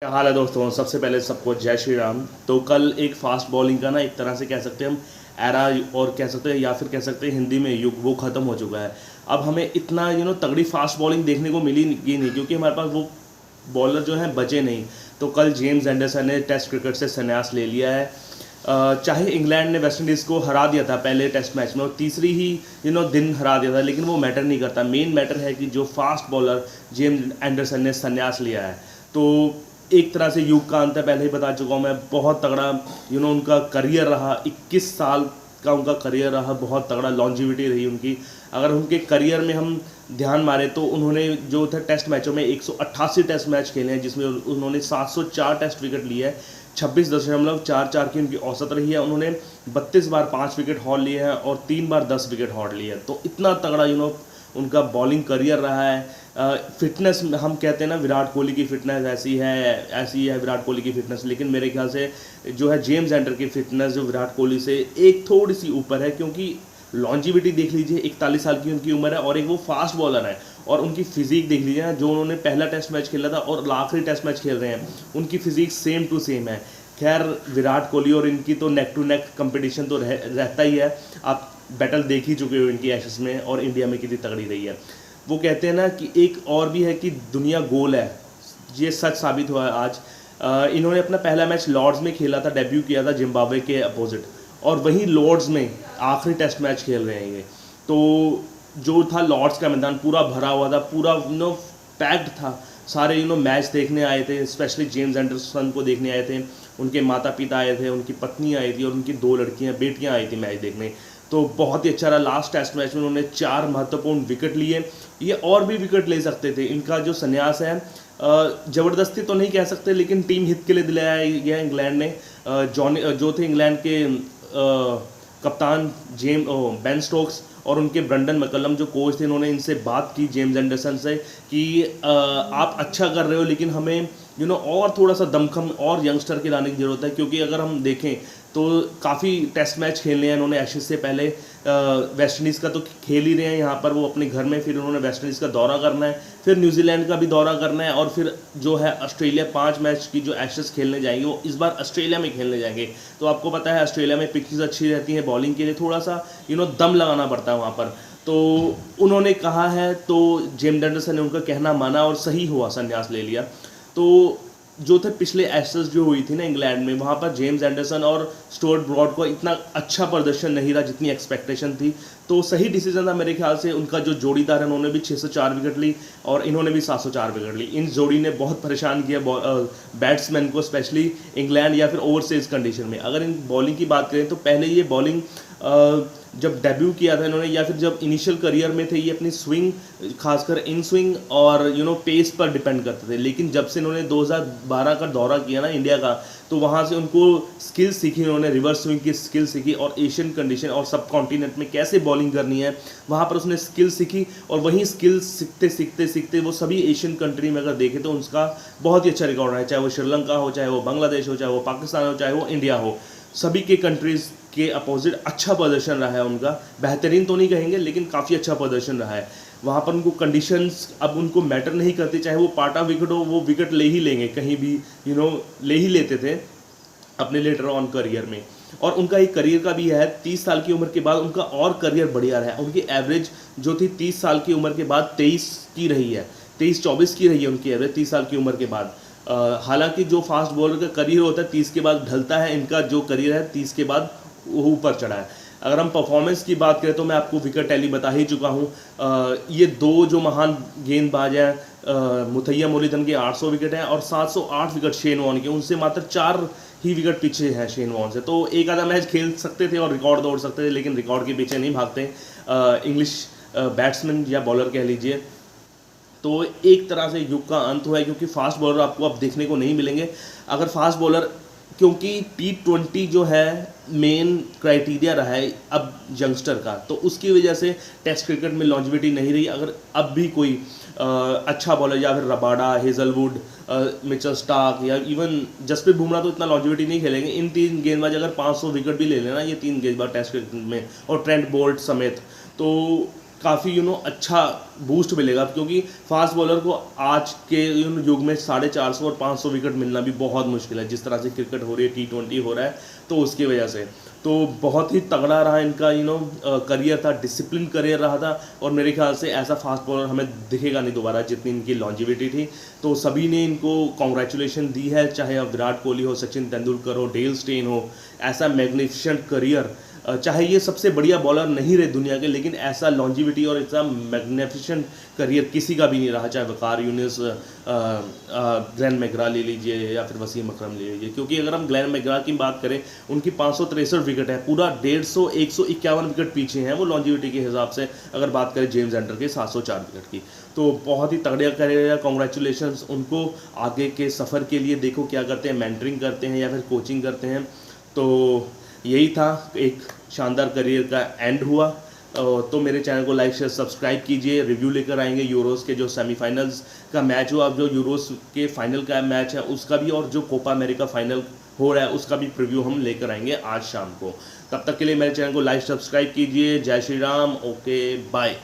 क्या हाल है दोस्तों। सबसे पहले सबको जय श्री राम। तो कल एक फास्ट बॉलिंग का ना एक तरह से कह सकते हैं हम एरा, और कह सकते हैं या फिर कह सकते हैं हिंदी में युग, वो ख़त्म हो चुका है। अब हमें इतना तगड़ी फास्ट बॉलिंग देखने को मिली ही नहीं, क्योंकि हमारे पास वो बॉलर जो हैं बचे नहीं। तो कल जेम्स एंडरसन ने टेस्ट क्रिकेट से संन्यास ले लिया है। चाहे इंग्लैंड ने वेस्ट इंडीज़ को हरा दिया था पहले टेस्ट मैच में और तीसरी ही दिन हरा दिया था, लेकिन वो मैटर नहीं करता। मेन मैटर है कि जो फास्ट बॉलर जेम्स एंडरसन ने संन्यास लिया है, तो एक तरह से युग का अंत है। पहले ही बता चुका हूँ मैं। बहुत तगड़ा उनका करियर रहा, 21 साल का उनका करियर रहा, बहुत तगड़ा लॉन्जिविटी रही उनकी। अगर उनके करियर में हम ध्यान मारें तो उन्होंने जो थे टेस्ट मैचों में 188 टेस्ट मैच खेले हैं, जिसमें उन्होंने 704 टेस्ट विकेट लिए है। 26.44 की उनकी औसत रही है। उन्होंने 32 बार 5 विकेट हार लिए हैं और 3 बार 10 विकेट हार लिए हैं। तो इतना तगड़ा उनका बॉलिंग करियर रहा है। फिटनेस हम कहते हैं ना, विराट कोहली की फिटनेस ऐसी है विराट कोहली की फिटनेस, लेकिन मेरे ख्याल से जो है जेम्स एंडर की फिटनेस जो विराट कोहली से एक थोड़ी सी ऊपर है, क्योंकि लॉन्जिविटी देख लीजिए, 41 साल की उनकी उम्र है और एक वो फास्ट बॉलर है। और उनकी फिजिक देख लीजिए ना, जो उन्होंने पहला टेस्ट मैच खेला था और आखिरी टेस्ट मैच खेल रहे हैं, उनकी फिजिक सेम टू सेम है। खैर, विराट कोहली और इनकी तो नेक टू नेक कंपटीशन तो रहता ही है। आप बैटल देख ही चुके हो इनकी एशेस में, और इंडिया में कितनी तगड़ी रही है। वो कहते हैं ना कि एक और भी है कि दुनिया गोल है। ये सच साबित हुआ है आज। इन्होंने अपना पहला मैच लॉर्ड्स में खेला था, डेब्यू किया था जिम्बाब्वे के अपोजिट, और वहीं लॉर्ड्स में आखिरी टेस्ट मैच खेल रहे हैं ये। तो जो था लॉर्ड्स का मैदान पूरा भरा हुआ था, पूरा पैक्ड था। सारे मैच देखने आए थे, स्पेशली जेम्स एंडरसन को देखने आए थे। उनके माता पिता आए थे, उनकी पत्नी आई थी और उनकी 2 लड़कियां बेटियां आई थी मैच देखने। तो बहुत ही अच्छा रहा। लास्ट टेस्ट मैच में उन्होंने 4 महत्वपूर्ण विकेट लिए। ये और भी विकेट ले सकते थे। इनका जो संन्यास है, ज़बरदस्ती तो नहीं कह सकते, लेकिन टीम हित के लिए दिलाया गया इंग्लैंड ने। जो थे इंग्लैंड के कप्तान बेन स्टोक्स और उनके ब्रंडन मैकलम जो कोच थे, इन्होंने इनसे बात की जेम्स एंडरसन से कि आप अच्छा कर रहे हो, लेकिन हमें और थोड़ा सा दमखम और यंगस्टर के लाने की ज़रूरत है। क्योंकि अगर हम देखें तो काफ़ी टेस्ट मैच खेलने हैं इन्होंने एशेज से पहले। वेस्ट इंडीज़ का तो खेल ही रहे हैं यहाँ पर वो अपने घर में, फिर उन्होंने वेस्ट इंडीज़ का दौरा करना है, फिर न्यूजीलैंड का भी दौरा करना है, और फिर जो है ऑस्ट्रेलिया 5 मैच की जो एशेज खेलने जाएंगे वो इस बार ऑस्ट्रेलिया में खेलने जाएंगे। तो आपको पता है ऑस्ट्रेलिया में पिचेस अच्छी रहती हैं, बॉलिंग के लिए थोड़ा सा दम लगाना पड़ता है वहाँ पर। तो उन्होंने कहा है, तो जेम्स एंडरसन ने उनका कहना माना और सही हुआ, संन्यास ले लिया। तो जो थे पिछले एशेज जो हुई थी ना इंग्लैंड में, वहाँ पर जेम्स एंडरसन और स्टुअर्ट ब्रॉड को इतना अच्छा प्रदर्शन नहीं रहा जितनी एक्सपेक्टेशन थी। तो सही डिसीजन था मेरे ख्याल से। उनका जो जोड़ीदार है, उन्होंने भी 604 विकेट ली और इन्होंने भी 704 विकेट ली। इन जोड़ी ने बहुत परेशान किया बैट्समैन को, स्पेशली इंग्लैंड या फिर ओवरसीज कंडीशन में। अगर इन बॉलिंग की बात करें तो पहले ये बॉलिंग जब डेब्यू किया था इन्होंने, या फिर जब इनिशियल करियर में थे, ये अपनी स्विंग, खासकर इन स्विंग और पेस पर डिपेंड करते थे। लेकिन जब से इन्होंने 2012 का दौरा किया ना इंडिया का, तो वहाँ से उनको स्किल सीखी, उन्होंने रिवर्स स्विंग की स्किल सीखी, और एशियन कंडीशन और सब कॉन्टिनेंट में कैसे बॉलिंग करनी है वहाँ पर उसने स्किल सीखी। और वहीं स्किल सीखते सीखते सीखते वो सभी एशियन कंट्री में अगर देखें तो उसका बहुत ही अच्छा रिकॉर्ड है। चाहे वो श्रीलंका हो, चाहे वो बांग्लादेश हो, चाहे वो पाकिस्तान हो, चाहे वो इंडिया हो, सभी के कंट्रीज़ के अपोजिट अच्छा प्रदर्शन रहा है उनका। बेहतरीन तो नहीं कहेंगे, लेकिन काफ़ी अच्छा प्रदर्शन रहा है। वहाँ पर उनको कंडीशंस अब उनको मैटर नहीं करती, चाहे वो पाटा विकेट हो, वो विकेट ले ही लेंगे कहीं भी, ले ही लेते थे अपने लेटर ऑन करियर में। और उनका एक करियर का भी है, 30 साल की उम्र के बाद उनका और करियर बढ़िया रहा है। उनकी एवरेज जो थी 30 साल की उम्र के बाद 23 की रही है, 23-24 की रही है उनकी एवरेज 30 साल की उम्र के बाद। हालांकि जो फास्ट बॉलर का करियर होता है 30 के बाद ढलता है, इनका जो करियर है 30 के बाद वो ऊपर चढ़ा है। अगर हम परफॉर्मेंस की बात करें तो मैं आपको विकेट टैली बता ही चुका हूँ। ये 2 जो महान गेंदबाज हैं, मुथैया मुरलीधरन के 800 विकेट हैं और 708 विकेट शेन वॉर्न के, उनसे मात्र 4 ही विकेट पीछे हैं शेन वॉर्न से। तो एक आधा मैच खेल सकते थे और रिकॉर्ड तोड़ सकते थे, लेकिन रिकॉर्ड के पीछे नहीं भागते इंग्लिश बैट्समैन या बॉलर कह लीजिए। तो एक तरह से युग का अंत हुआ है, क्योंकि फास्ट बॉलर आपको अब देखने को नहीं मिलेंगे। अगर फास्ट बॉलर, क्योंकि T20 जो है मेन क्राइटेरिया रहा है अब यंगस्टर का, तो उसकी वजह से टेस्ट क्रिकेट में लॉन्जिविटी नहीं रही। अगर अब भी कोई अच्छा बॉलर, या फिर रबाडा, हेजलवुड, मिचेल स्टार्क या इवन जसप्रीत बुमराह, तो इतना लॉन्जिविटी नहीं खेलेंगे। इन 3 गेंदबाज अगर 500 विकेट भी ले लेना, ये 3 गेंदबाज टेस्ट क्रिकेट में, और ट्रेंट बोल्ट समेत, तो काफ़ी अच्छा बूस्ट मिलेगा, क्योंकि फास्ट बॉलर को आज के युग में 450 और 500 विकेट मिलना भी बहुत मुश्किल है, जिस तरह से क्रिकेट हो रही है, T20 हो रहा है, तो उसकी वजह से तो बहुत ही तगड़ा रहा इनका करियर था, डिसिप्लिन करियर रहा था, और मेरे ख्याल से ऐसा फास्ट बॉलर हमें दिखेगा नहीं दोबारा जितनी इनकी लॉन्जिविटी थी। तो सभी ने इनको कॉन्ग्रेचुलेशन दी है, चाहे अब विराट कोहली हो, सचिन तेंदुलकर हो, डेल स्टेन हो, ऐसा मैग्निफिसेंट करियर, चाहे ये सबसे बढ़िया बॉलर नहीं रहे दुनिया के, लेकिन ऐसा लॉन्जिविटी और ऐसा मैग्निफिसेंट करियर किसी का भी नहीं रहा, चाहे वकार यूनिस, ग्लेन मैकग्रा ले लीजिए या फिर वसीम अकरम ले लीजिए। क्योंकि अगर हम ग्लेन मैकग्रा की बात करें, उनकी 563 विकेट है, पूरा 151 विकेट पीछे हैं वो लॉन्जिविटी के हिसाब से, अगर बात करें जेम्स एंडर के 704 विकेट की। तो बहुत ही तगड़ा करियर है, कॉन्ग्रेचुलेशंस उनको आगे के सफ़र के लिए। देखो क्या करते हैं, मेंटरिंग करते हैं या फिर कोचिंग करते हैं। तो यही था, एक शानदार करियर का एंड हुआ। तो मेरे चैनल को लाइक शेयर सब्सक्राइब कीजिए। रिव्यू लेकर आएंगे यूरोस के जो सेमीफाइनल्स का मैच हुआ, अब जो यूरोस के फाइनल का मैच है उसका भी, और जो कोपा अमेरिका फाइनल हो रहा है उसका भी प्रीव्यू हम लेकर आएंगे आज शाम को। तब तक के लिए मेरे चैनल को लाइक सब्सक्राइब कीजिए। जय श्री राम। Okay bye.